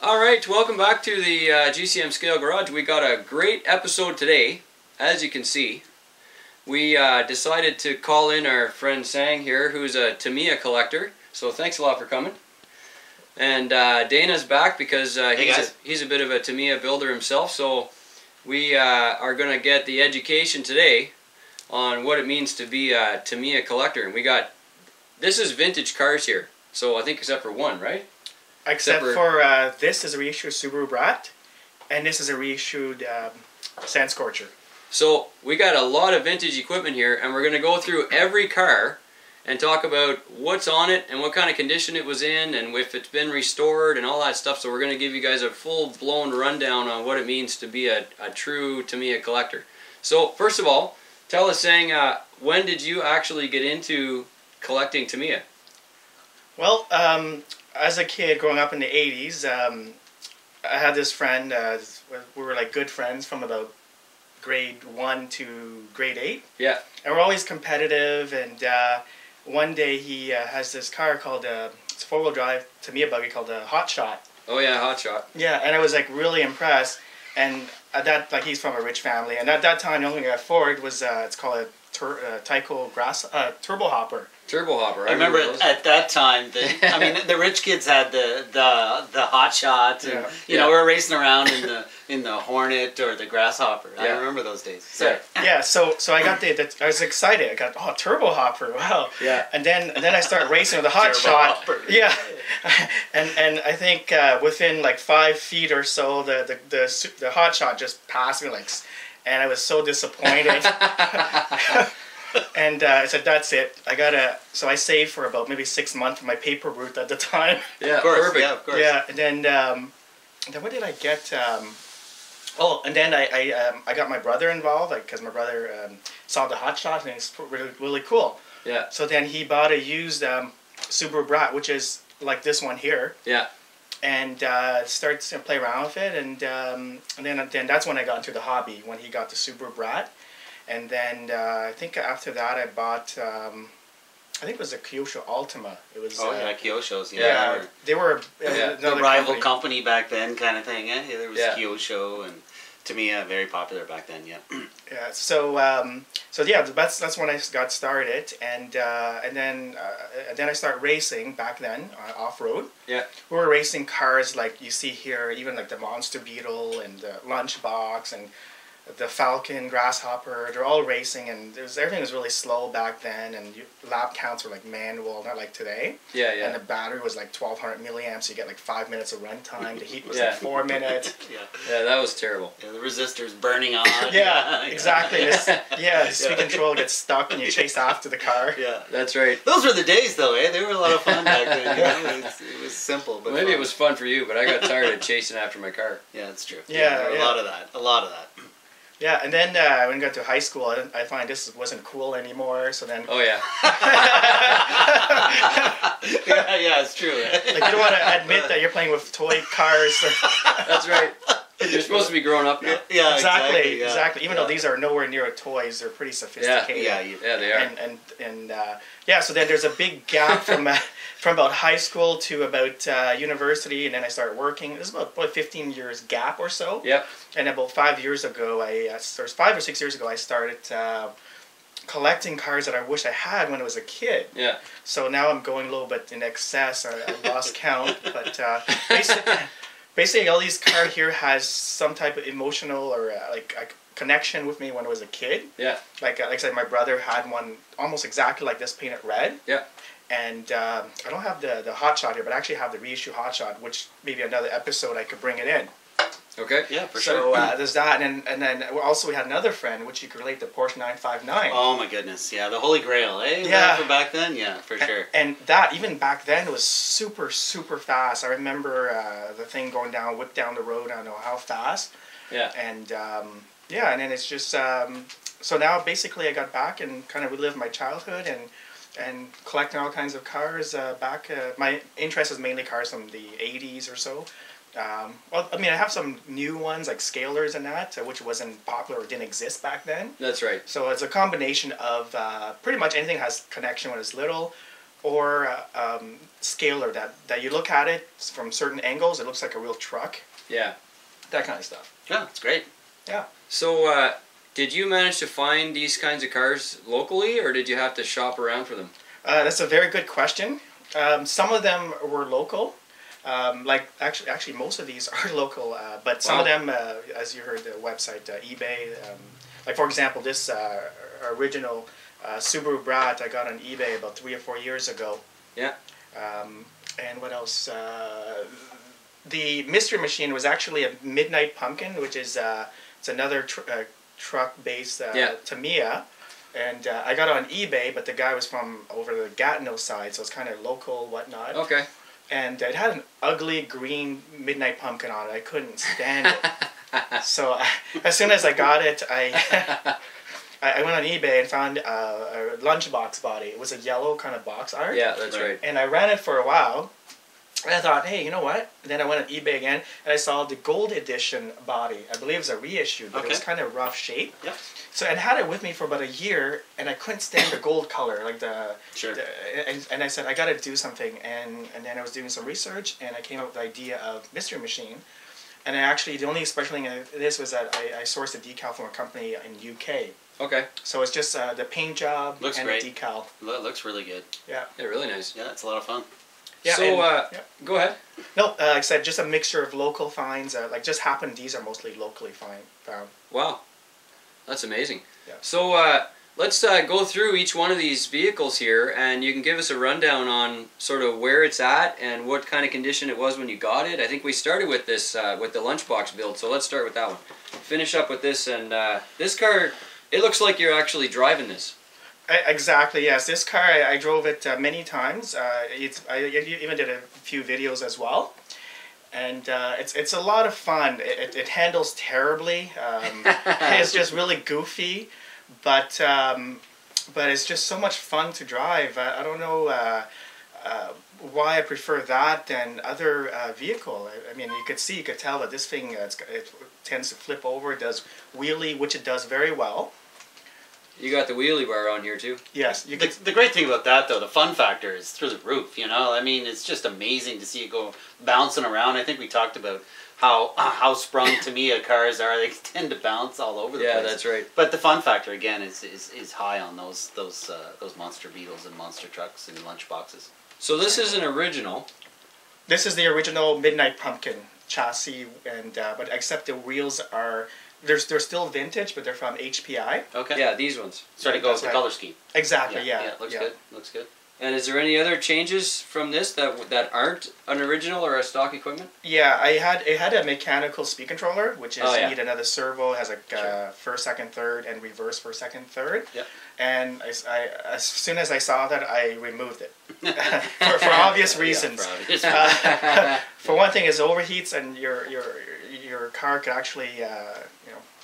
Alright, welcome back to the GCM Scale Garage. We got a great episode today, as you can see. We decided to call in our friend Sang here, who's a Tamiya collector. So thanks a lot for coming. And Dana's back because he's a bit of a Tamiya builder himself. So we are going to get the education today on what it means to be a Tamiya collector. And we got, this is vintage cars here. So I think except for one, right? Except for this is a reissued Subaru Brat, and this is a reissued Scorcher. So we got a lot of vintage equipment here, and we're going to go through every car and talk about what's on it and what kind of condition it was in and if it's been restored and all that stuff. So we're going to give you guys a full-blown rundown on what it means to be a true Tamiya collector. So first of all, tell us, Sang, when did you actually get into collecting Tamiya? Well, as a kid growing up in the 80s, I had this friend, we were like good friends from about grade 1 to grade 8. Yeah. And we're always competitive, and one day he has this car called, it's a four-wheel drive Tamiya buggy called a Hot Shot. Oh yeah, Hot Shot. Yeah, and I was like really impressed, and at that, like, he's from a rich family, and at that time the only thing I could afford was, it's called a Turbo Hopper. Turbo Hopper. I remember at that time, the rich kids had the Hot Shot, and you know, we were racing around in the Hornet or the Grasshopper. Yeah. I remember those days. So. Yeah, so I got I was excited. I got Turbo Hopper, wow. Yeah. And then I started racing with the Hot Shot. Hopper. Yeah. and I think within like 5 feet or so, the Hot Shot just passed me and I was so disappointed. And I said, that's it. So I saved for about maybe 6 months for my paper route at the time. Yeah, of course. Perfect. Yeah, of course. Yeah, and then what did I get? And then I got my brother involved, because my brother saw the Hot Shot and it's really, really cool. Yeah. So then he bought a used Subaru Brat, which is like this one here. Yeah. And started to play around with it, and then that's when I got into the hobby, when he got the Subaru Brat. And then I think after that I bought, I think it was a Kyosho Ultima. It was. Oh yeah, Kyoshos. Yeah, they were the rival company back then, kind of thing. Yeah, there was Kyosho and Tamiya, very popular back then. Yeah. Yeah. So yeah, that's when I got started, and then I started racing back then off road. Yeah. We were racing cars like you see here, even like the Monster Beetle and the Lunchbox and the Falcon and Grasshopper. They're all racing, and everything was really slow back then, and lap counts were like manual, not like today. Yeah, yeah. And the battery was like 1200 milliamps, so you get like 5 minutes of run time. The heat was like 4 minutes. Yeah, that was terrible. Yeah, the resistor's burning on. Yeah, exactly. The speed control gets stuck and you chase after the car. Yeah, that's right. Those were the days, though, eh? They were a lot of fun back then. You know? It was simple, but maybe fun. It was fun for you, but I got tired of chasing after my car. Yeah, that's true. Yeah, a lot of that. Yeah, and then when I got to high school, I find this wasn't cool anymore. So then. Oh yeah. yeah, it's true. Like, you don't want to admit that you're playing with toy cars. That's right. You're supposed to be grown up now. Yeah, exactly. Even though these are nowhere near toys, they're pretty sophisticated. Yeah, they are. And so then there's a big gap from about high school to about university, and then I started working. There's about 15 years gap or so. Yep. And about 5 years ago, 5 or 6 years ago, I started collecting cars that I wish I had when I was a kid. Yeah. So now I'm going a little bit in excess. I lost count, but basically all these cars here has some type of emotional or like a connection with me when I was a kid. Yeah. Like I said, my brother had one almost exactly like this, painted red. Yeah. And I don't have the Hot Shot here, but I actually have the reissue Hot Shot, which maybe another episode I could bring it in. Okay. Yeah, for sure. So there's that, and then also we had another friend, which you could relate to, Porsche 959. Oh my goodness, yeah, the Holy Grail, eh? Yeah. For back then, yeah, for sure. And that, even back then, was super, super fast. I remember the thing going down, whipped down the road, I don't know how fast. Yeah. And and then it's just, so now basically I got back and kind of relived my childhood and collecting all kinds of cars back. My interest is mainly cars from the 80s or so. Well, I mean, I have some new ones like Scalers and that, which wasn't popular or didn't exist back then. That's right. So it's a combination of pretty much anything that has connection when it's little, or scaler that you look at it from certain angles, it looks like a real truck. Yeah. That kind of stuff. Yeah, it's great. Yeah. So, did you manage to find these kinds of cars locally, or did you have to shop around for them? That's a very good question. Some of them were local. Like actually, most of these are local. But some of them, as you heard, the website eBay. Like for example, this original Subaru Brat I got on eBay about 3 or 4 years ago. Yeah. And what else? The Mystery Machine was actually a Midnight Pumpkin, which is it's another truck-based Tamiya. And I got it on eBay, but the guy was from over the Gatineau side, so it's kind of local, whatnot. Okay. And it had an ugly green Midnight Pumpkin on it. I couldn't stand it. So as soon as I got it, I went on eBay and found a Lunchbox body. It was a yellow kind of box art. Yeah, that's right. And I ran it for a while. And I thought, hey, you know what? And then I went on eBay again, and I saw the gold edition body. I believe it was a reissue, but it was kind of rough shape. Yep. So I had it with me for about a year, and I couldn't stand the gold color, like and I said I got to do something, and then I was doing some research, and I came up with the idea of Mystery Machine, and I actually the only special thing in this was that I sourced a decal from a company in UK. Okay. So it's just the paint job looks and great. the decal. Looks really good. Yeah. Yeah, really nice. Yeah, it's a lot of fun. Yeah. So go ahead. No, like I said, just a mixture of local finds. Like just happened, these are mostly locally found. Wow, that's amazing. Yeah. So let's go through each one of these vehicles here, and you can give us a rundown on sort of where it's at and what kind of condition it was when you got it. I think we started with this with the Lunchbox build, so let's start with that one. Finish up with this, and this car, it looks like you're actually driving this. Exactly, yes. This car, I drove it many times. I even did a few videos as well. And it's a lot of fun. It handles terribly. It's just really goofy, but it's just so much fun to drive. I don't know why I prefer that than other vehicle. I mean, you could tell that this thing it tends to flip over. It does wheelie, which it does very well. You got the wheelie bar on here too. Yes. The great thing about that, though, the fun factor is through the roof, you know? I mean, it's just amazing to see it go bouncing around. I think we talked about how sprung Tamiya cars are. They tend to bounce all over the place. Yeah, that's right. But the fun factor, again, is high on those monster Beetles and monster trucks and Lunchboxes. So this is an original. This is the original Midnight Pumpkin chassis, and but except the wheels are... They're still vintage, but they're from HPI. Okay. Yeah, these ones. Starting to go with the color scheme. Exactly. Yeah. Yeah, looks good. Looks good. And is there any other changes from this that aren't an original or a stock equipment? Yeah, it had a mechanical speed controller, which is you need another servo. It has a first, second, third, and reverse first, second, third. Yep. And I as soon as I saw that, I removed it for obvious reasons. Yeah, for obvious. For one thing, it overheats, and your car could actually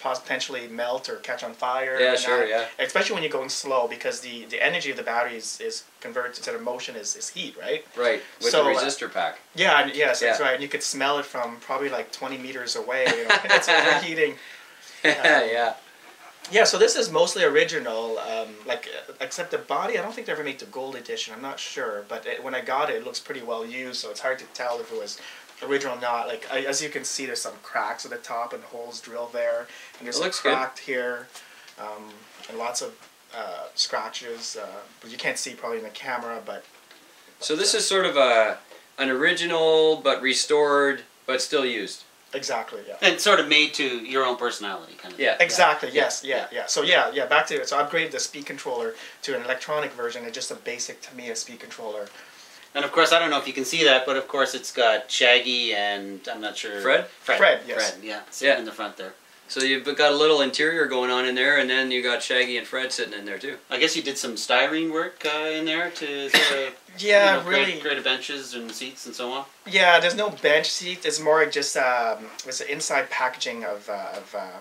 potentially melt or catch on fire. Yeah, sure, yeah. Especially when you're going slow, because the energy of the battery is converted to the motion is heat, right? Right, with the resistor pack. Yeah, yes, that's right. And you could smell it from probably like 20 meters away. It's overheating. Yeah. Yeah, so this is mostly original, except the body. I don't think they ever made the gold edition. I'm not sure, but when I got it, it looks pretty well used, so it's hard to tell if it was original or not. Like as you can see, there's some cracks at the top and holes drilled there, and there's cracked here, and lots of scratches. But you can't see probably in the camera. But so this is sort of an original, but restored, but still used. Exactly. Yeah. And sort of made to your own personality, kind of. Yeah. Exactly. Yeah. Yes. Yeah. Yeah. So back to it. So I upgraded the speed controller to an electronic version and just a basic Tamiya speed controller. And of course, I don't know if you can see that, but of course it's got Shaggy and I'm not sure... Fred, yes. Fred, yeah. Sitting in the front there. So you've got a little interior going on in there, and then you got Shaggy and Fred sitting in there too. I guess you did some styrene work in there to sort of really create benches and seats and so on. Yeah, there's no bench seat. It's more just it's an inside packaging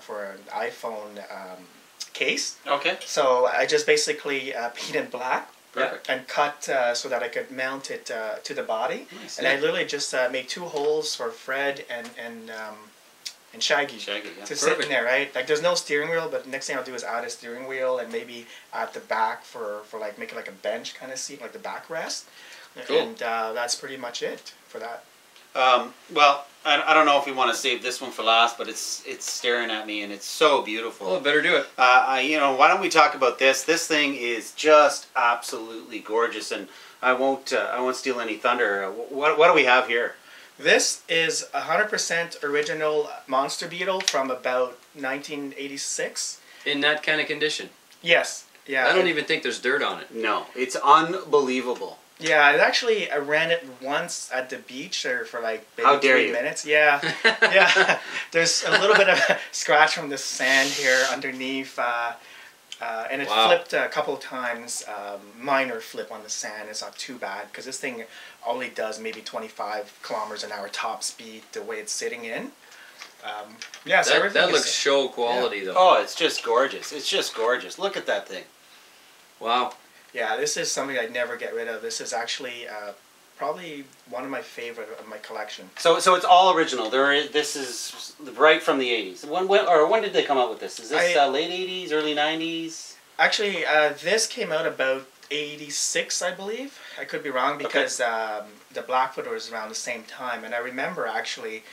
for an iPhone case. Okay. So I just basically painted black. Perfect. And cut so that I could mount it to the body. Nice, and I literally just made 2 holes for Fred and and shaggy. Shaggy, yeah. To sit in there, right? Like there's no steering wheel, but the next thing I'll do is add a steering wheel and maybe at the back for like make it like a bench kind of seat, like the backrest. Cool. And that's pretty much it for that. Well, I don't know if we want to save this one for last, but it's staring at me and it's so beautiful. Well, better do it. You know, why don't we talk about this? This thing is just absolutely gorgeous, and I won't steal any thunder. What do we have here? This is 100% original Monster Beetle from about 1986. In that kind of condition. Yes. Yeah. I don't even think there's dirt on it. No, it's unbelievable. Yeah, I ran it once at the beach for like maybe How dare 3 you. minutes. Yeah, yeah. There's a little bit of a scratch from the sand here underneath, and it flipped a couple of times. Minor flip on the sand. It's not too bad because this thing only does maybe 25 kilometers an hour top speed the way it's sitting in. Yeah, so that looks show quality though. Oh, it's just gorgeous. It's just gorgeous. Look at that thing. Wow. Yeah, this is something I'd never get rid of. This is actually probably one of my favorite of my collection. So it's all original. This is right from the 80s. When did they come out with this? Is this late 80s, early 90s? Actually, this came out about 86, I believe. I could be wrong because the Blackfoot was around the same time. And I remember actually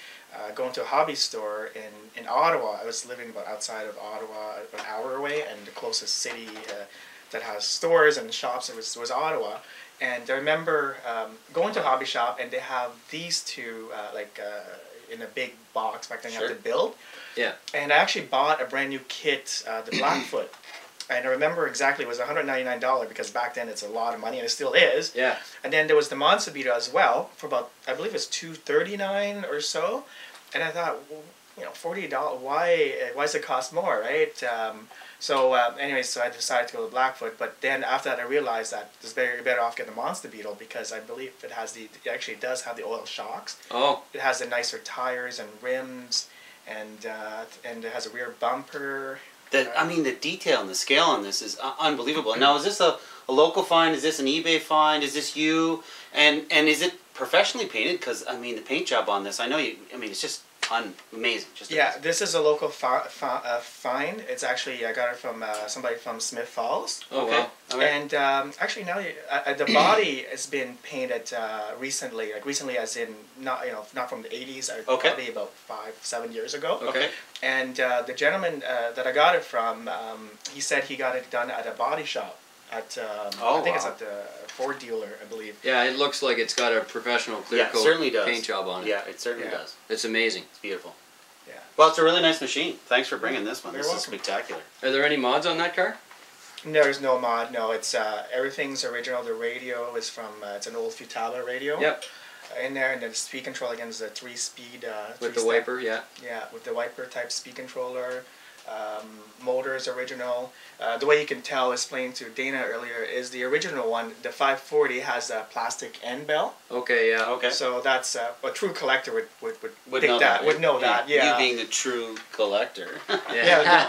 going to a hobby store in Ottawa. I was living about outside of Ottawa, an hour away, and the closest city that has stores and shops was Ottawa. And I remember going to a hobby shop, and they have these two in a big box back then you have to build. Yeah. And I actually bought a brand new kit, the Blackfoot. And I remember exactly it was $199 because back then it's a lot of money, and it still is. Yeah. And then there was the Monster Beetle as well for about, I believe it's $239 or so. And I thought, well, you know, $40. Why does it cost more, right? So I decided to go to Blackfoot. But then after that, I realized that it's better off getting the Monster Beetle because I believe it actually does have the oil shocks. Oh. It has the nicer tires and rims, and it has a rear bumper. The detail and the scale on this is unbelievable. Now, is this a local find? Is this an eBay find? Is this you? And is it professionally painted? Because the paint job on this, it's just amazing. Yeah, this is a local find. It's actually I got it from somebody from Smith Falls. Oh, okay. Wow. Okay. And actually now the body has been painted recently. Like recently, as in not from the 80s. Probably about 5-7 years ago. Okay. And the gentleman that I got it from, he said he got it done at a body shop. It's at the Ford dealer, I believe. Yeah, it looks like it's got a professional clear coat paint job on it. Yeah, it certainly does. It's amazing. It's beautiful. Yeah. Well, it's a really nice machine. Thanks for bringing this one. You're This welcome. is spectacular. Are there any mods on that car? No, there's no mod. No, it's everything's original. The radio is from it's an old Futaba radio. Yep. In there, and then the speed control again is a 3-speed. With the wiper, yeah. Yeah, with the wiper type speed controller. Motor is original. The way you can tell, explained to Dana earlier, is the original one. The 540 has a plastic end bell. Okay, yeah. Okay. So that's a true collector would know that. Would know that. Yeah. You being a true collector. Yeah.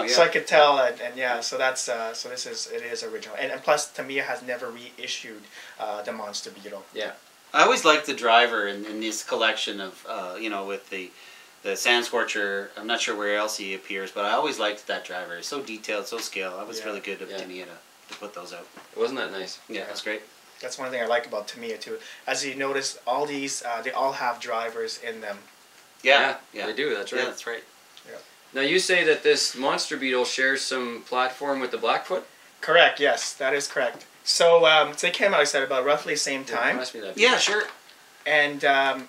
So I could tell, so that's so it is original, and plus Tamiya has never reissued the Monster Beetle. Yeah. I always liked the driver in this collection of with the Sand Scorcher. I'm not sure where else he appears, but I always liked that driver. It's so detailed, so scale. That was really good of Tamiya to put those out. Wasn't that nice? Yeah, that's great. That's one thing I like about Tamiya too. As you notice, all these they all have drivers in them. Yeah, they do. That's right. Yeah, that's right. Yeah. Now you say that this Monster Beetle shares some platform with the Blackfoot? Correct. Yes, that is correct. So they came out, I said, about roughly the same time. Yeah, sure. And I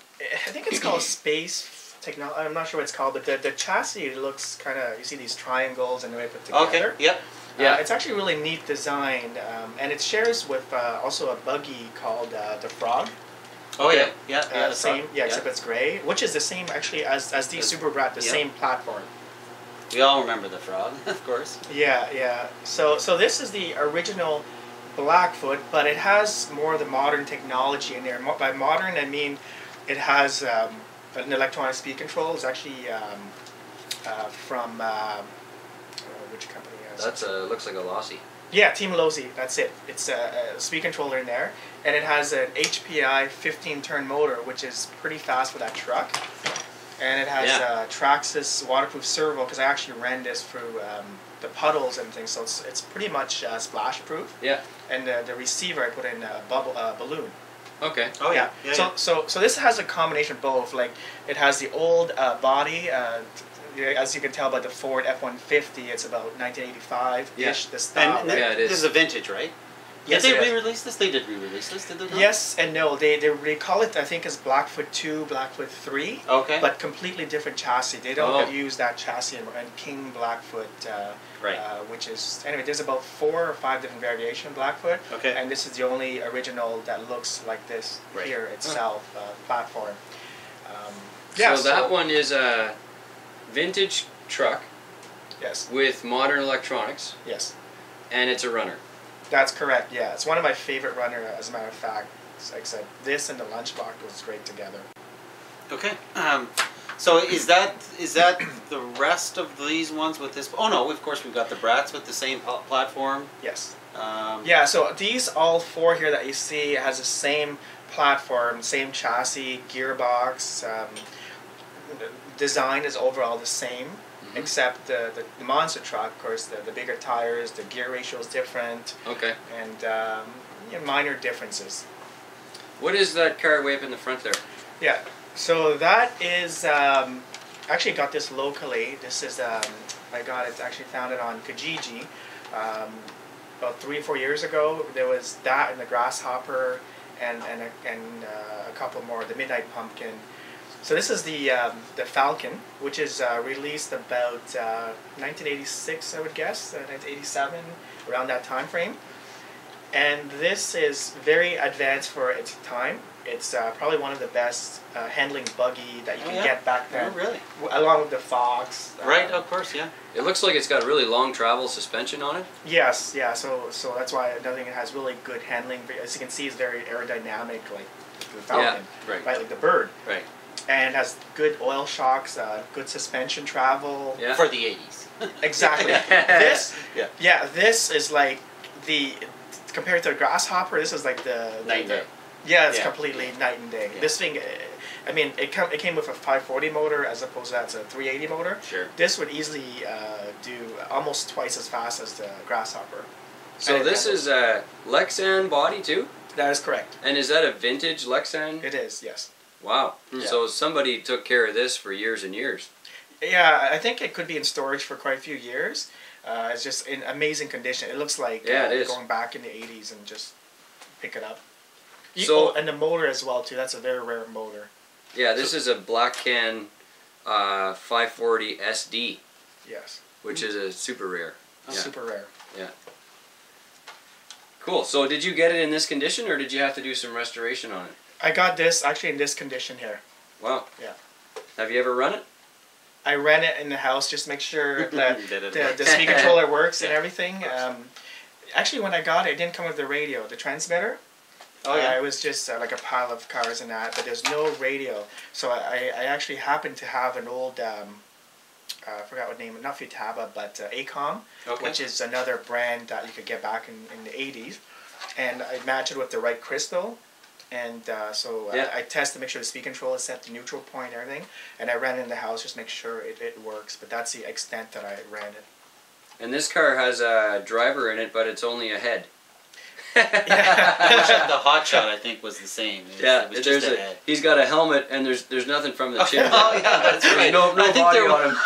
think it's called Space Technology. I'm not sure what it's called, but the chassis looks kind of, you see these triangles and the way put together. Okay, yep. Yeah, it's actually really neat design, and it shares with also a buggy called the Frog. Oh yeah, same. Yeah, except it's gray, which is the same actually as the Subaru Brat, the same platform. We all remember the Frog, of course. Yeah. So this is the original Blackfoot, but it has more of the modern technology in there. By modern, I mean it has an electronic speed control. It's actually from which company? That's looks like a Lossy. Yeah, Team Losi. That's it. It's a speed controller in there, and it has an HPI 15-turn motor, which is pretty fast for that truck. And it has Traxxas waterproof servo because I actually ran this through the puddles and things, so it's pretty much splash proof. Yeah. And the receiver I put in a balloon. Okay. Oh yeah. So this has a combination of both. Like it has the old body. As you can tell by the Ford F-150, it's about 1985-ish. The style. And it is. This is a vintage, right? Yes, did they re-release this? They did re-release this, did they not? Yes and no. They call it, I think, as Blackfoot 2, Blackfoot 3. Okay. But completely different chassis. They don't use that chassis in King Blackfoot, right. Which is, anyway, there's about 4 or 5 different variations of Blackfoot. Okay. And this is the only original that looks like this here itself, platform. So that one is a vintage truck. Yes. With modern electronics. Yes. And it's a runner. That's correct, yeah. It's one of my favorite runners, as a matter of fact. Like I said, this and the Lunchbox was great together. Okay. So is that the rest of these ones with this? Oh no, of course we've got the Brats with the same platform. Yes. Yeah, so these all 4 here that you see has the same platform, same chassis, gearbox. Design is overall the same. Except the monster truck, of course, the bigger tires, the gear ratio is different. Okay. And minor differences. What is that car way up in the front there? Yeah, so that is, actually got this locally. This is, I got it, actually found it on Kijiji. About 3 or 4 years ago, there was that and the Grasshopper and a couple more, the Midnight Pumpkin. So this is the Falcon, which is released about 1986, I would guess, 1987, around that time frame. And this is very advanced for its time. It's probably one of the best handling buggy that you can get back then. Oh, really? Along with the Fox. Right, of course, yeah. It looks like it's got a really long travel suspension on it. Yes, yeah. So that's why another thing, it has really good handling. As you can see, it's very aerodynamic, like the Falcon. Yeah, right. Like the Bird. Right. And has good oil shocks, good suspension travel. Yeah. For the 80s. Exactly. This is like compared to the Grasshopper, this is like the night and day. Yeah, it's completely night and day. Yeah. This thing, I mean, it came with a 540 motor as opposed to that's a 380 motor. Sure. This would easily do almost twice as fast as the Grasshopper. So this is a Lexan body too? That is correct. And is that a vintage Lexan? It is, yes. Wow. Yeah. So somebody took care of this for years and years. Yeah, I think it could be in storage for quite a few years. It's just in amazing condition. It looks like it is. Going back in the 80s and just pick it up. And the motor as well too. That's a very rare motor. Yeah, this is a Black Can 540 SD. Yes. Which is a super rare. Yeah. Super rare. Yeah. Cool. So did you get it in this condition or did you have to do some restoration on it? I got this actually in this condition here. Wow. Yeah. Have you ever run it? I ran it in the house just to make sure that the speed controller works and everything. Actually, when I got it, it didn't come with the radio, the transmitter. Oh yeah. It was just like a pile of cars and that, but there's no radio. So I actually happened to have an old, I forgot what name, not Futaba, but ACOM, which is another brand that you could get back in the 80s. And I matched it with the right crystal. And I test to make sure the speed controller is set to neutral point and everything. And I ran it in the house just to make sure it works. But that's the extent that I ran it. And this car has a driver in it, but it's only a head. The hot shot, I think, was the same. It was just a head. He's got a helmet, and there's nothing from the chin. Oh yeah, that's right. No body on him.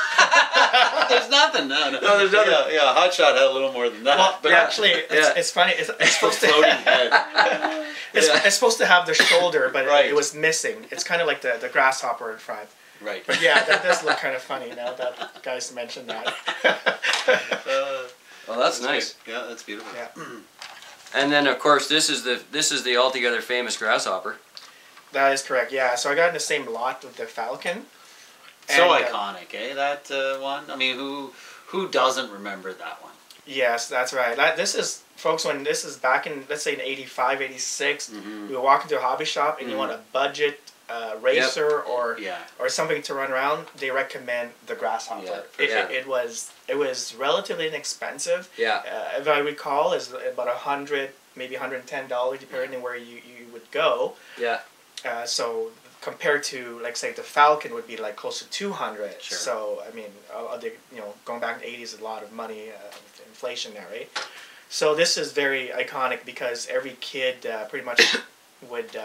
There's nothing. No, there's nothing. Yeah, hot shot had a little more than that. Well, but actually, it's funny. It's supposed to floating head. It's supposed to have the shoulder, but it was missing. It's kind of like the Grasshopper in front. Right. But yeah, that does look kind of funny now that guys mentioned that. Well, that's nice. Great. Yeah, that's beautiful. Yeah. And then of course this is the altogether famous Grasshopper. That is correct. Yeah. So I got in the same lot with the Falcon. So iconic, eh? That one. I mean, who doesn't remember that one? Yes, that's right. This is, folks, when this is back in, let's say in 85, 86, we walk into a hobby shop and you want a budget racer or something to run around, they recommend the Grasshopper. It was relatively inexpensive. Yeah. If I recall, is about $100, maybe $110, depending on where you would go. Yeah. So compared to, like, say, the Falcon would be, like, close to 200. Sure. So, I mean, going back to the 80s, a lot of money, inflation there, right? So this is very iconic because every kid pretty much would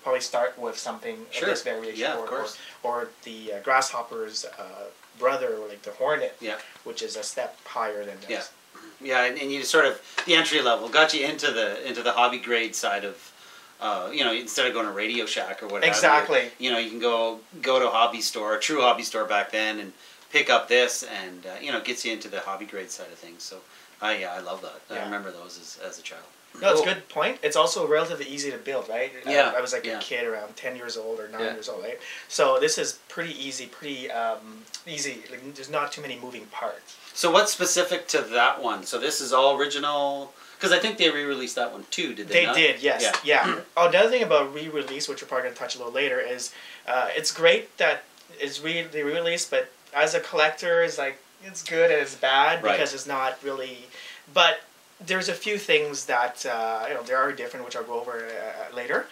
probably start with something of this variation. Yeah, of course. Or the Grasshopper's brother, or like the Hornet, which is a step higher than this. Yeah, and you sort of, the entry level got you into the hobby grade side of, instead of going to Radio Shack or whatever. Exactly. You can go to a hobby store, a true hobby store back then, and pick up this, and gets you into the hobby grade side of things. So, I love that. I remember those as a child. No, it's a good point. It's also relatively easy to build, right? Yeah. I was like a kid around 10 years old or 9 years old, right? So this is pretty easy, easy. Like, there's not too many moving parts. So what's specific to that one? So this is all original? Because I think they re-released that one too, did they not? They did, yes. Yeah. Oh, another thing about re-release, which we're probably going to touch a little later, is it's great that it's they re-released, but as a collector, it's like, it's good and it's bad because it's not really... But there's a few things that there are different, which I'll go over later.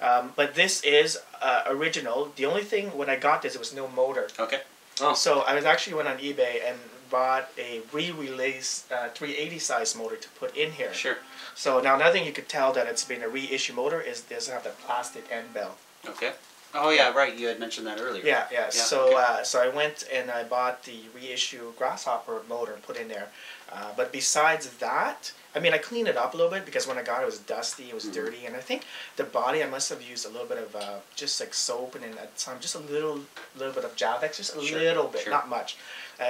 But this is original. The only thing when I got this, there was no motor. Okay. Oh. So I went on eBay and bought a re-release 380 size motor to put in here. Sure. So now another thing you could tell that it's been a reissue motor is it doesn't have the plastic end bell. Okay. Oh yeah, right. You had mentioned that earlier. Yeah. So so I went and I bought the reissue Grasshopper motor and put in there. But besides that, I mean, I cleaned it up a little bit because when I got it, it was dusty, it was dirty, and I think the body I must have used a little bit of just like soap and at some just a little bit of Javex, just a little bit, not much,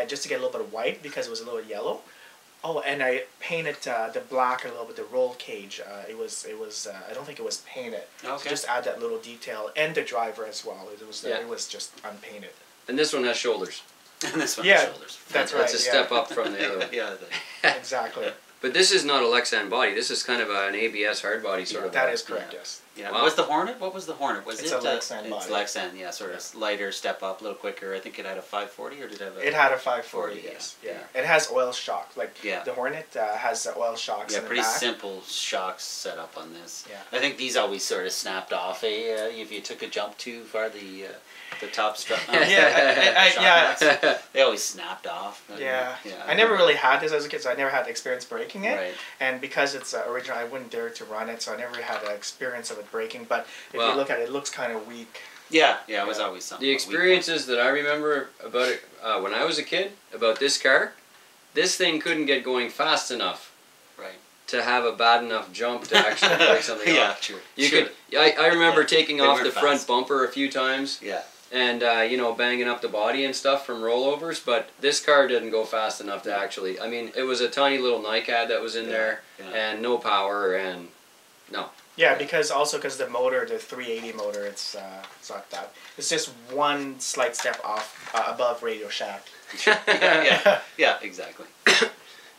just to get a little bit of white because it was a little yellow. Oh, and I painted the black a little bit, the roll cage. It was I don't think it was painted. Okay. So just add that little detail, and the driver as well. It was just unpainted. And this one has shoulders. And this one has shoulders. That's right. That's a step up from the other one. Exactly. But this is not a Lexan body. This is kind of an ABS hard body sort of. That is correct. Yes. Yeah. Wow. Was the Hornet? What was the Hornet? It's a Lexan body. It's Lexan, yeah, sort of lighter, step up, a little quicker. I think it had a 540, or did it have a... It had a 540, yes. Yeah. It has oil shock. Like, the Hornet has oil shocks in the pretty back. simple shocks set up on this. Yeah. I think these always sort of snapped off, if you took a jump too far, the top strap. They always snapped off. I never really had this as a kid, so I never had the experience breaking it. Right. And because it's original, I wouldn't dare to run it, so I never had the experience of it breaking. But if you look at it, it looks kind of weak. Yeah, it was always something. The experiences that I remember about it when I was a kid, about this car, this thing couldn't get going fast enough. Right. To have a bad enough jump to actually break something off. True. I remember taking off the front bumper a few times. Yeah. And banging up the body and stuff from rollovers, but this car didn't go fast enough to actually. I mean, it was a tiny little NiCad that was in there, and no power, and no. Yeah, because the motor, the 380 motor, it's not that. It's just one slight step off above Radio Shack. Yeah, exactly.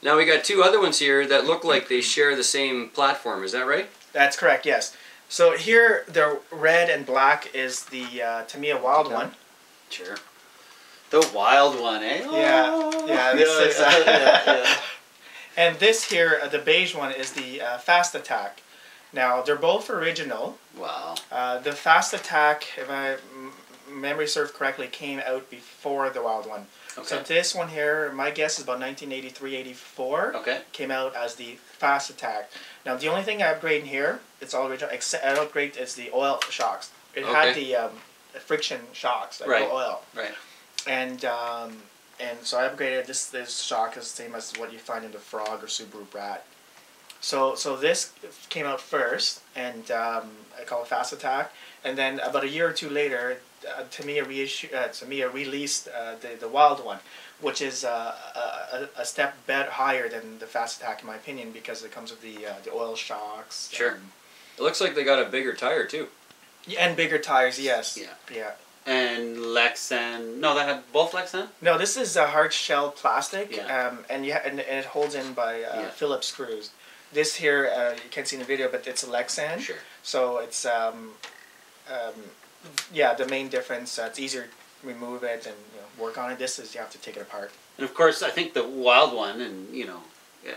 Now we got two other ones here that look like they share the same platform. Is that right? That's correct. Yes. So here, the red and black is the Tamiya Wild one. Sure. The Wild one, eh? Yeah. This is. And this here, the beige one, is the Fast Attack. Now they're both original. Wow. The Fast Attack, if my memory serves correctly, came out before the Wild one. Okay. So this one here, my guess is about 1983-84. Okay. Came out as the Fast Attack. Now the only thing I upgrade in here, it's all original. Except I upgrade is the oil shocks. It had the friction shocks, like no oil. Right. And so I upgraded this shock is the same as what you find in the Frog or Subaru Brat. So this came out first, and I call it Fast Attack. And then about a year or two later, Tamiya released the Wild one, which is a step higher than the Fast Attack in my opinion, because it comes with the oil shocks. Sure. It looks like they got a bigger tire too. Yeah, and bigger tires, yes. Yeah. And Lexan. No, that had both Lexan? No, this is a hard shell plastic, and it holds in by Phillips screws. This here, you can't see in the video, but it's a Lexan. Sure. So it's the main difference. It's easier to remove it and work on it. This is you have to take it apart. And of course, I think the Wild one, and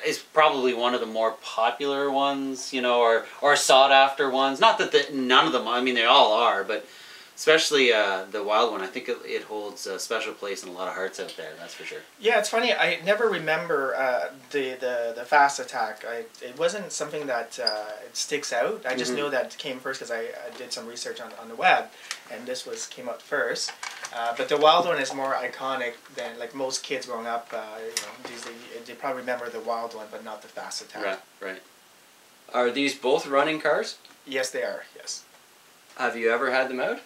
is probably one of the more popular ones, or sought after ones. Not that none of them. I mean, they all are, but Especially the wild one. I think it holds a special place in a lot of hearts out there. That's for sure. Yeah, it's funny. I never remember the fast attack. It wasn't something that it sticks out. I just know that it came first because I did some research on the web, and this came out first. But the wild one is more iconic than, like, most kids growing up. They probably remember the wild one, but not the fast attack. Right. Right. Are these both running cars? Yes, they are. Yes. Have you ever had them out?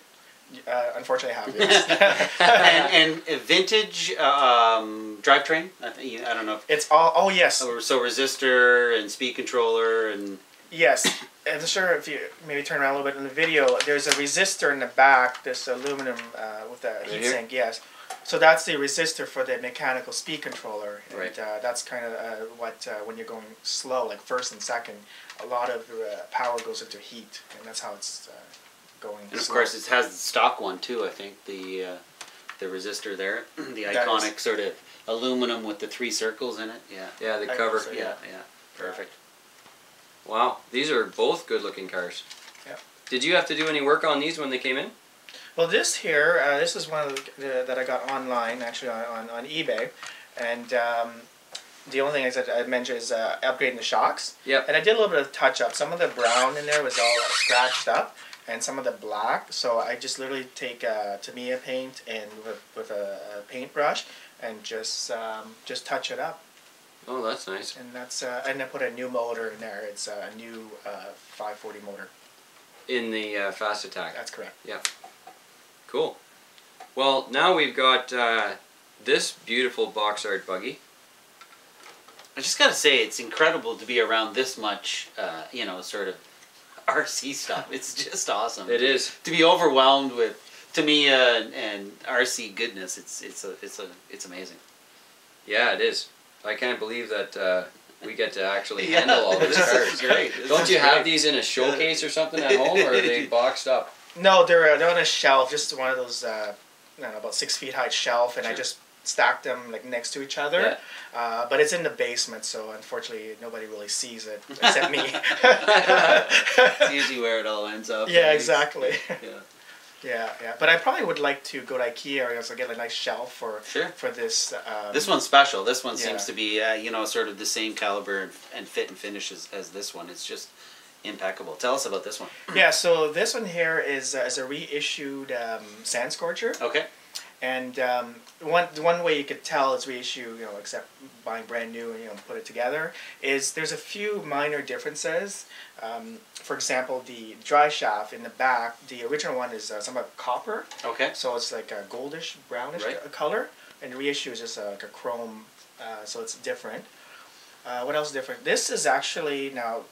Unfortunately, I have. Yes. and vintage drivetrain. I don't know. It's all. Oh yes. So resistor and speed controller and. Yes. I'm sure if you maybe turn around a little bit in the video, there's a resistor in the back. This aluminum with a heatsink. Yes. So that's the resistor for the mechanical speed controller. And, right. That's kind of what when you're going slow, like first and second, a lot of power goes into heat, and that's how it's going. And of course, it has the stock one too. I think the resistor there, the iconic sort of aluminum with the 3 circles in it. Yeah. Yeah, the cover. So, yeah. Perfect. Wow, these are both good-looking cars. Yeah. Did you have to do any work on these when they came in? Well, this here, this is one of that I got online, actually on eBay, and the only thing I mentioned is upgrading the shocks. Yep. And I did a little bit of touch-up. Some of the brown in there was all scratched up, and some of the black. So I just literally take Tamiya paint and with a paintbrush and just touch it up. Oh, that's nice. And that's and I put a new motor in there. It's a new 540 motor. In the fast attack. That's correct. Yeah. Cool. Well, now we've got this beautiful box art buggy. I just gotta say, it's incredible to be around this much, sort of RC stuff. It's just awesome. It is. To be overwhelmed with Tamiya and RC goodness. It's amazing. Yeah, it is. I can't believe that we get to actually handle all these cars. Great. Don't you have these in a showcase or something at home, or are they boxed up? No, they're on a shelf, just one of those, I don't know, about 6 feet high shelf, and I just stacked them like next to each other. Yeah. But it's in the basement, so unfortunately nobody really sees it except me. It's usually where it all ends up. Yeah, exactly. Yeah. Yeah. But I probably would like to go to IKEA or also get a nice shelf for this. This one's special. This one seems Yeah. to be, sort of the same caliber and fit and finish as this one. It's just impeccable. Tell us about this one. Yeah, so this one here is a reissued Sand Scorcher. Okay. And one way you could tell it's reissue, except buying brand new and put it together, is there's a few minor differences. For example, the dry shaft in the back, the original one is somewhat copper. Okay. So it's like a goldish, brownish color. And the reissue is just like a chrome, so it's different. What else is different? This is actually, now,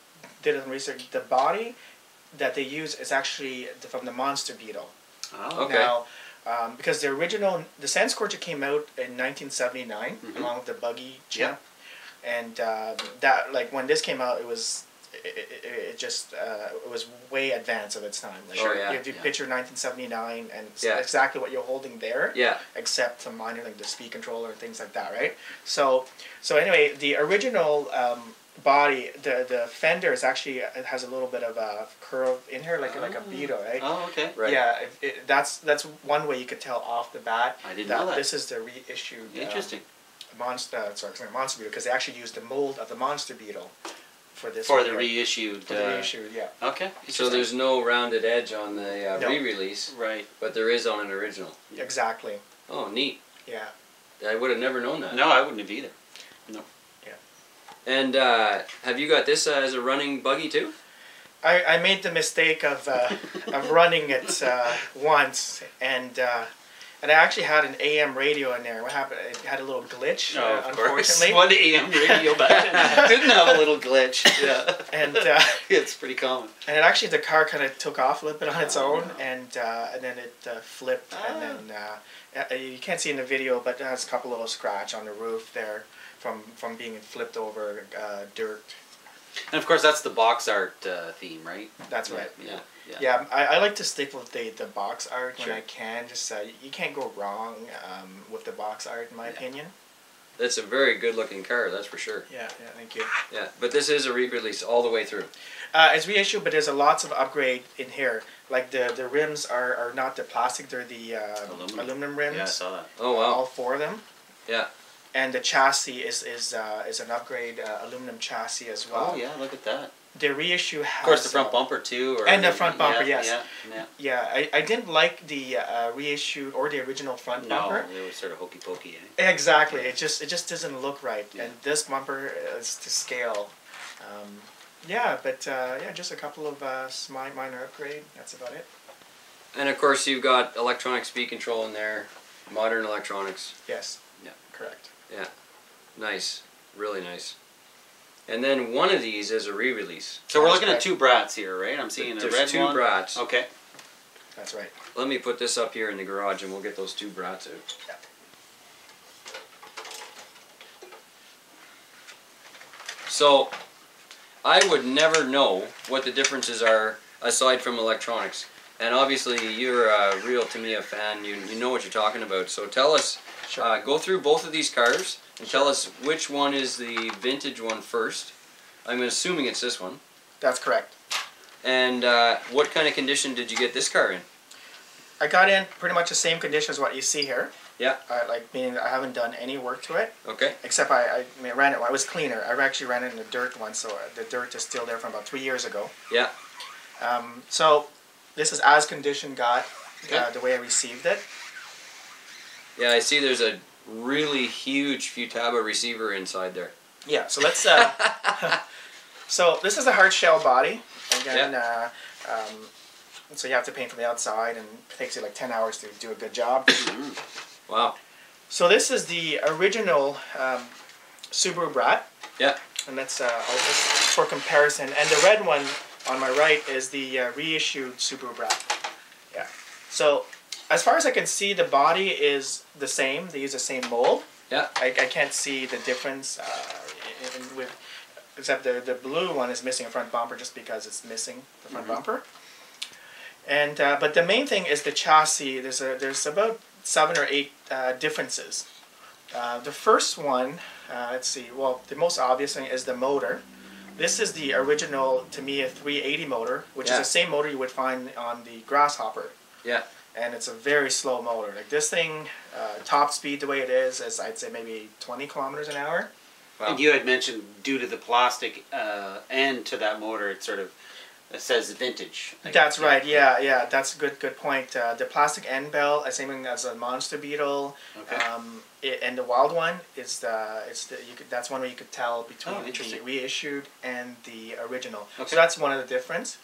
did some research, the body that they use is actually from the Monster Beetle. Oh, okay. Now, because the Sand Scorcher came out in 1979 along with the buggy Champ, and that, like, when this came out, it was way advanced of its time. Like, if you picture 1979 and exactly what you're holding there, except some minor, like the speed controller and things like that, right? So anyway, the original body, the fender is actually, it has a little bit of a curve in here, like a Beetle, right? Oh, okay. Right. Yeah, that's one way you could tell off the bat. I didn't know that. This is the reissued Interesting. Monster Beetle, because they actually used the mold of the Monster Beetle for this. For the reissued. For the reissued, yeah. Okay. So there's no rounded edge on the re-release, right? But there is on an original. Exactly. Oh, neat. Yeah. I would have never known that. No, I wouldn't have either. No. Yeah. And have you got this as a running buggy too? I made the mistake of running it once, and I actually had an AM radio in there. What happened? It had a little glitch, unfortunately. One AM radio back then didn't have a little glitch. Yeah. And it's pretty common. And it actually, the car kind of took off a little bit on its own, and then it flipped, and then you can't see in the video, but it has a couple little scratch on the roof there from being flipped over dirt. And of course, that's the box art theme, right? That's right. Yeah. I like to stick with the box art when I can. Just you can't go wrong with the box art, in my opinion. That's a very good looking car, that's for sure. Yeah, thank you. Yeah, but this is a re-release all the way through. It's reissued, but there's a lots of upgrade in here. Like the rims are not the plastic; they're the aluminum rims. Yeah, I saw that. Oh wow! All 4 of them. Yeah. And the chassis is an upgrade aluminum chassis as well. Oh yeah, look at that. The reissue has... Of course, the front bumper too. And the front bumper, yeah, yes. Yeah. I didn't like the reissued or the original front bumper. No, it was sort of hokey pokey. Eh? Exactly. It just doesn't look right. Yeah. And this bumper is to scale. Just a couple of minor upgrade. That's about it. And of course, you've got electronic speed control in there, modern electronics. Yes. Yeah. Correct. Yeah. Nice. Really nice. And then one of these is a re-release. So we're looking at 2 Brats here, right? I'm seeing a red one. There's 2 Brats. Okay. That's right. Let me put this up here in the garage and we'll get those 2 Brats out. Yeah. So, I would never know what the differences are aside from electronics. And obviously, you're a real Tamiya fan. You know what you're talking about. So tell us, Sure. go through both of these cars and tell us which one is the vintage one first. I'm assuming it's this one. That's correct. And what kind of condition did you get this car in? I got in pretty much the same condition as what you see here. Yeah. Meaning I haven't done any work to it. Okay. Except I ran it. I was cleaner. I actually ran it in the dirt once, so the dirt is still there from about 3 years ago. Yeah. So this is as condition got, the way I received it. Yeah, I see there's a really huge Futaba receiver inside there. Yeah, so let's... so this is a hard shell body. Again, so you have to paint from the outside, and it takes you like 10 hours to do a good job. Wow. So this is the original Subaru Brat. Yeah. And that's just for comparison. And the red one on my right is the reissued Subaru Brat. Yeah. So as far as I can see, the body is the same. They use the same mold. Yeah. I can't see the difference except the blue one is missing a front bumper just because it's missing the front bumper. And but the main thing is the chassis. There's about 7 or 8 differences. The first one, let's see. Well, the most obvious thing is the motor. This is the original Tamiya 380 motor, which is the same motor you would find on the Grasshopper. Yeah. And it's a very slow motor. Like this thing, top speed the way it is I'd say maybe 20 kilometers an hour. Wow. And you had mentioned due to the plastic end to that motor, it says vintage. That's right. Yeah. That's a good point. The plastic end bell, same thing as a Monster Beetle, and the Wild one is that's one where you could tell between the reissued and the original. Okay. So that's one of the difference.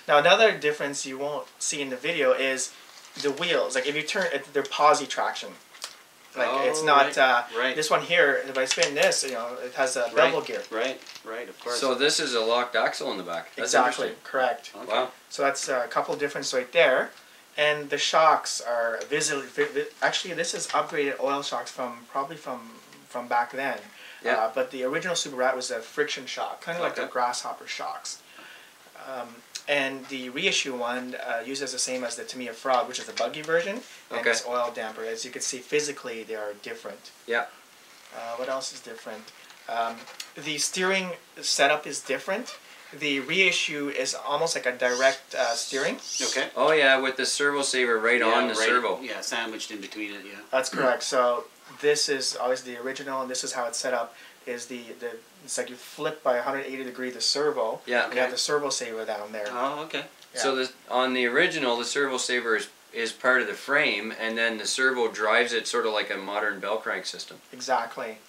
Now another difference you won't see in the video is the wheels. Like if you turn, they're posi traction. Like it's not this one here. If I spin this, it has a bevel gear. Right, of course. So this is a locked axle in the back. That's exactly, correct. Okay. Wow. So that's a couple of differences right there. And the shocks are actually this is upgraded oil shocks probably from back then. Yeah. But the original Subaru Brat was a friction shock, kind of like the Grasshopper shocks. And the reissue one uses the same as the Tamiya Frog, which is the buggy version, and it's oil damper. As you can see, physically they are different. Yeah. What else is different? The steering setup is different. The reissue is almost like a direct steering. Okay. Oh yeah, with the servo saver on the servo. Yeah, sandwiched in between it. Yeah. That's correct. So this is obviously the original, and this is how it's set up. Is it's like you flip by 180 degree the servo. Yeah. You have the servo saver down there. Oh, okay. Yeah. So on the original, the servo saver is part of the frame, and then the servo drives it sort of like a modern bell crank system. Exactly.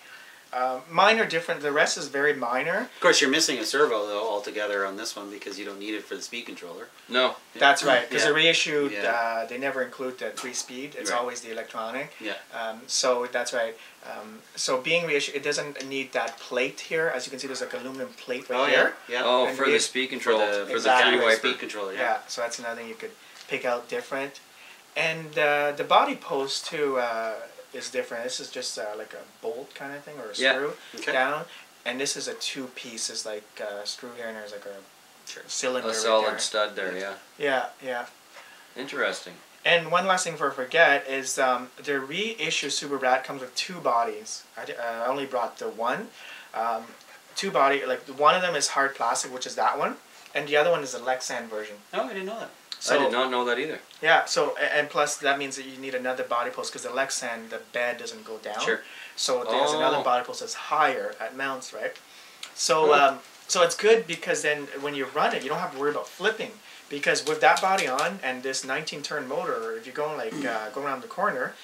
Minor different. The rest is very minor. Of course, you're missing a servo though altogether on this one because you don't need it for the speed controller. No. That's right. Because the reissued, they never include the 3-speed. It's always the electronic. Yeah. So that's right. So being reissued, it doesn't need that plate here. As you can see, there's like an aluminum plate right here. Yeah. Oh, And for the speed control. For the key wiper. speed controller. Yeah. So that's another thing you could pick out different. And the body post too is different. This is just like a bolt kind of thing or a screw down. And this is a 2-piece. It's like a screw here, and there's like a cylinder. A solid stud there. Yeah. Yeah. Interesting. And one last thing before I forget is the reissue Subaru Brat comes with 2 bodies. I only brought the one. 2 body, like one of them is hard plastic, which is that one, and the other one is a Lexan version. Oh, I didn't know that. So, I did not know that either. Yeah, so, and plus that means that you need another body post because the Lexan, the bed doesn't go down. Sure. So there's another body post that's higher at mounts, right? So, so it's good because then when you run it, you don't have to worry about flipping. Because with that body on and this 19-turn motor, if you're going like go around the corner,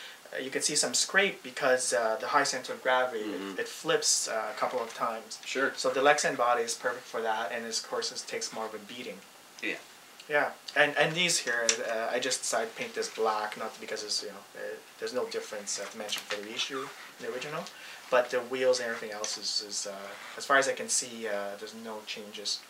you can see some scrape because the high center of gravity, it flips a couple of times. Sure. So the Lexan body is perfect for that, and of course it takes more of a beating. Yeah. Yeah, and these here, I just decided to paint this black, not because it's, there's no difference to mention for the reissue, the original, but the wheels and everything else is as far as I can see, there's no changes.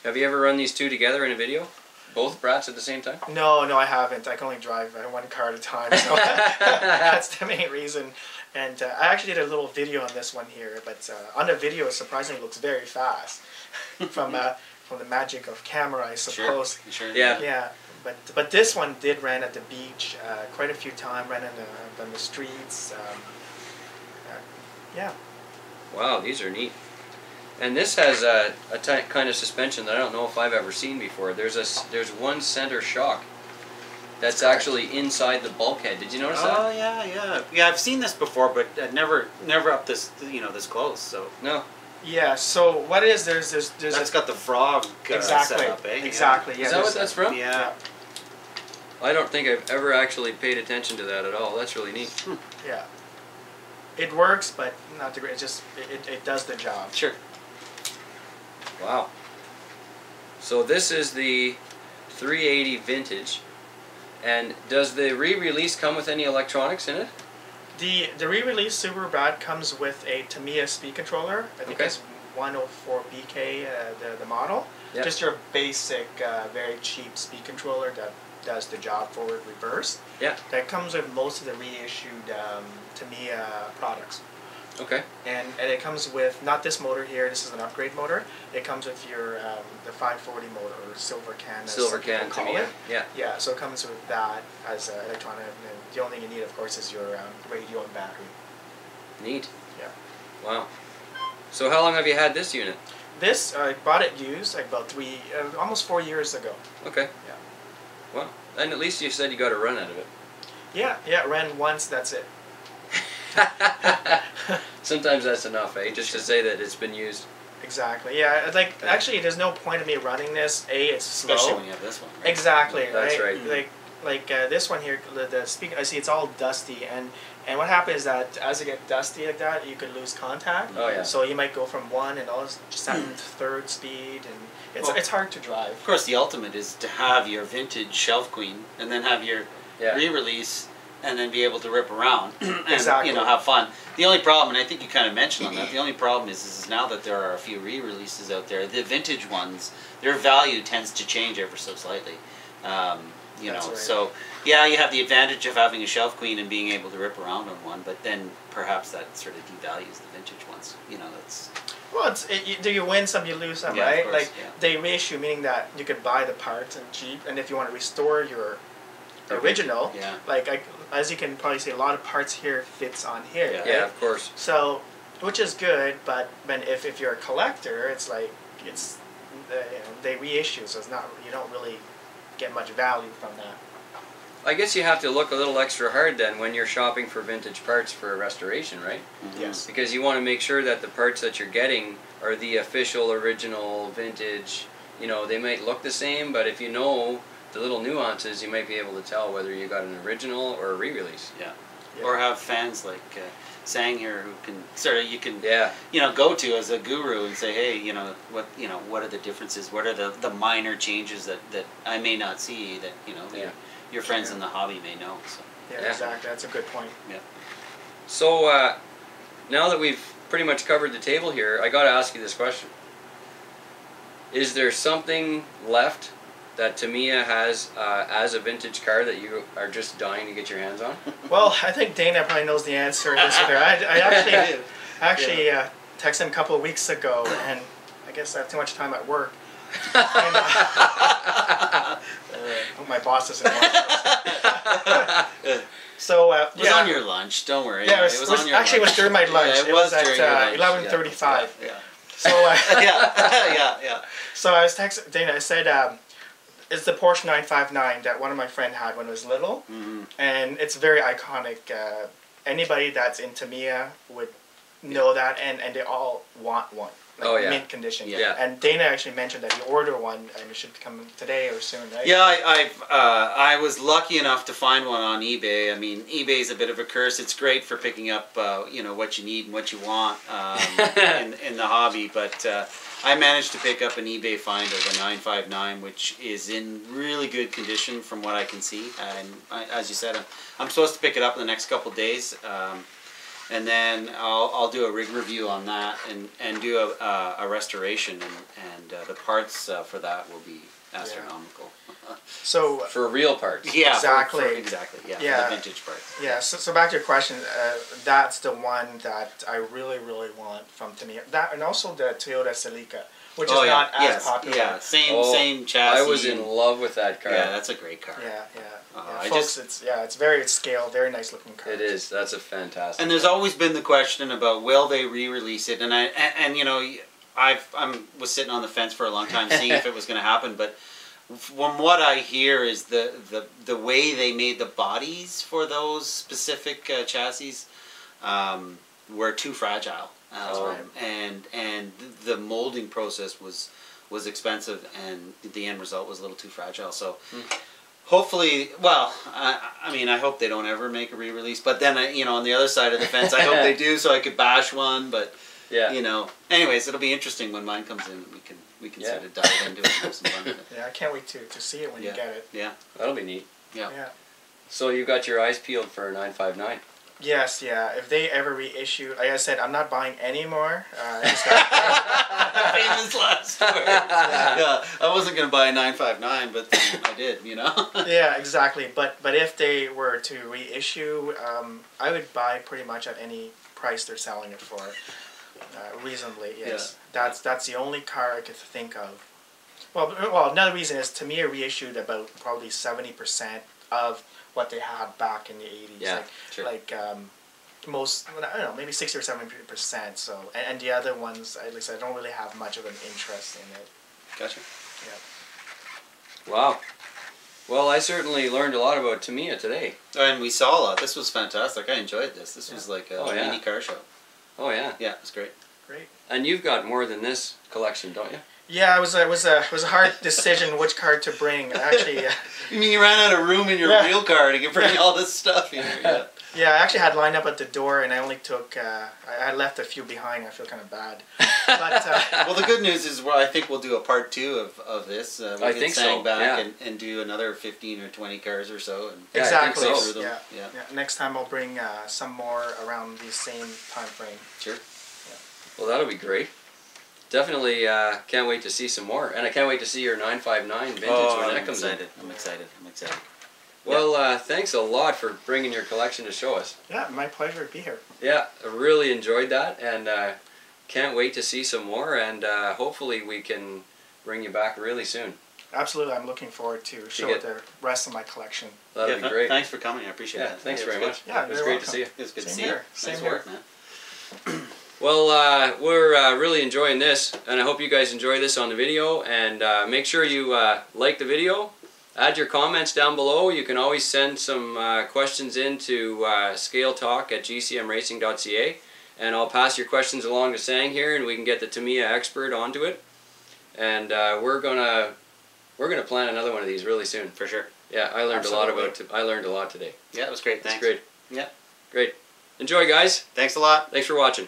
Have you ever run these two together in a video? Both Brats at the same time? No, I haven't. I can only drive one car at a time, so that's the main reason. And I actually did a little video on this one here, but on the video, it surprisingly looks very fast from the magic of camera, I suppose. Sure. Yeah. Yeah, but this one did ran at the beach quite a few times, ran on the streets. Yeah. Wow, these are neat. And this has a kind of suspension that I don't know if I've ever seen before. There's one center shock that's actually inside the bulkhead. Did you notice that? Oh yeah. I've seen this before, but never up this this close. So no. Yeah. So what it is there's that's got the frog exactly set up, eh? Exactly. Yeah. Is that what that's from? Yeah. I don't think I've ever actually paid attention to that at all. That's really neat. Yeah. It works, but not the great. It just it does the job. Sure. Wow. So this is the 380 vintage, and does the re-release come with any electronics in it? The re-release Subaru Brat comes with a Tamiya speed controller. I think it's 104BK the model. Yep. Just your basic, very cheap speed controller that does the job forward reverse. Yeah. That comes with most of the reissued Tamiya products. Okay. And it comes with, not this motor here, this is an upgrade motor. It comes with your the 540 motor, or silver can. Silver can, Tamiya. Yeah. Yeah, so it comes with that as electronic. And the only thing you need, of course, is your radio and battery. Neat. Yeah. Wow. So how long have you had this unit? This, I bought it used like about almost 4 years ago. Okay. Yeah. Well, and at least you said you got a run out of it. Yeah, it ran once, that's it. Sometimes that's enough, eh? Just to say that it's been used. Exactly. Yeah. Like actually, there's no point in me running this. It's slow. Especially when you have this one. Right? Exactly. That's right. right. Like this one here, the speaker. I see it's all dusty, and what happens is that as it gets dusty like that, you could lose contact. Oh yeah. So you might go from 1 and all seventh, third speed, and it's hard to drive. Of course, the ultimate is to have your vintage Shelf Queen, and then have your re-release. And then be able to rip around and have fun. The only problem, and I think you kind of mentioned on that, the only problem is now that there are a few re-releases out there, the vintage ones, their value tends to change ever so slightly. So yeah, you have the advantage of having a Shelf Queen and being able to rip around on one, but then perhaps that sort of devalues the vintage ones. That's. Well, do you win some, you lose some, right? Course, they reissue, meaning that you could buy the parts and cheap, and if you want to restore your original, as you can probably see, a lot of parts here fits on here. Yeah, right? yeah, of course. So, which is good, but if you're a collector, it's they reissue, so it's not, you don't really get much value from that. I guess you have to look a little extra hard then when you're shopping for vintage parts for a restoration, right? Mm-hmm. Yes. Because you want to make sure that the parts that you're getting are the official, original, vintage. They might look the same, but if you know the little nuances, you might be able to tell whether you got an original or a re-release. Yeah. Or have fans like Sang here who can you can Yeah. go to as a guru and say, hey, what are the differences? What are the minor changes that I may not see that your friends in the hobby may know. So. Yeah, exactly. That's a good point. Yeah. So now that we've pretty much covered the table here, I got to ask you this question: is there something left that Tamiya has as a vintage car that you are just dying to get your hands on? Well, I think Dana probably knows the answer to this. I actually texted him a couple of weeks ago, and I guess I have too much time at work. And, hope my boss doesn't watch this. So It was on your lunch. Don't worry. Yeah, it was on your actually lunch. it was during my lunch. Yeah, it was during your at lunch. 11:35. Yeah. So Yeah. so I was texting Dana. I said, "It's the Porsche 959 that one of my friend had when I was little, and it's very iconic. Anybody that's in Tamiya would know that, and they all want one." Like mint condition. Yeah. And Dana actually mentioned that he ordered one and it should come today or soon, right? Yeah, I was lucky enough to find one on eBay. I mean, eBay is a bit of a curse. It's great for picking up, what you need and what you want in the hobby. But I managed to pick up an eBay find of a 959, which is in really good condition from what I can see. And as you said, I'm supposed to pick it up in the next couple of days. And then I'll do a rig review on that and do a restoration, and the parts for that will be astronomical. So for real parts. Yeah, exactly. Exactly. Yeah, Yeah. for the vintage parts. Yeah, so back to your question, that's the one that I really want from Tamiya. That and also the Toyota Celica, which is not as popular. Yeah, same chassis. I was in love with that car. Yeah, that's a great car. Yeah. I Folks, it's scale, very nice looking car. It is. That's a fantastic. And there's always been the question about will they re-release it, and I was sitting on the fence for a long time seeing if it was going to happen, but from what I hear is the way they made the bodies for those specific chassis were too fragile, and the molding process was expensive, and the end result was a little too fragile. So. Hopefully, well, I hope they don't ever make a re-release. But then, on the other side of the fence, I hope they do, so I could bash one. But anyways, it'll be interesting when mine comes in, and we can sort of dive into it and have some fun with it. Yeah, I can't wait to see it when you get it. Yeah, that'll be neat. Yeah. So you got your eyes peeled for a 959. Yes, yeah. If they ever reissue, like I said, I'm not buying any more. Famous last words. Yeah, I wasn't gonna buy a 959, but then I did. Yeah, exactly. But if they were to reissue, I would buy pretty much at any price they're selling it for, reasonably. Yes, that's the only car I could think of. Well, another reason is Tamiya reissued about probably 70% of what they had back in the 80s. Yeah, most, I don't know, maybe 60 or 70%. So, and the other ones, at least I don't really have much of an interest in it. Gotcha. Yeah. Wow. Well, I certainly learned a lot about Tamiya today. And we saw a lot. This was fantastic. I enjoyed this. This was like a mini car show. Oh yeah. Yeah, it was great. Great. And you've got more than this collection, don't you? Yeah, it was a hard decision which car to bring. Actually, you mean you ran out of room in your real car to bring all this stuff in here? Yeah, I actually had lined up at the door, and I only took. I left a few behind. I feel kind of bad. But well, the good news is, I think we'll do a part 2 of this. I think so. Back and do another 15 or 20 cars or so. And exactly. I think so. Yeah. Next time I'll bring some more around the same time frame. Sure. Yeah. Well, that'll be great. Definitely can't wait to see some more. And I can't wait to see your 959 vintage when that comes in. I'm excited. Well, thanks a lot for bringing your collection to show us. Yeah, my pleasure to be here. Yeah, I really enjoyed that, and can't wait to see some more, and hopefully we can bring you back really soon. Absolutely, I'm looking forward to show the rest of my collection. That'd be great. Thanks for coming, I appreciate it. Thanks very much. Yeah, it was great to see you. It was good to see you. you. Same nice here. work, man. Well, we're really enjoying this, and I hope you guys enjoy this on the video, and make sure you like the video. Add your comments down below. You can always send some questions in to ScaleTalk@gcmracing.ca, and I'll pass your questions along to Sang here, and we can get the Tamiya expert onto it. And we're gonna plan another one of these really soon. For sure. Yeah, I learned I learned a lot today. Yeah, it was great. Thanks. It's great. Yeah. Great. Enjoy, guys. Thanks a lot. Thanks for watching.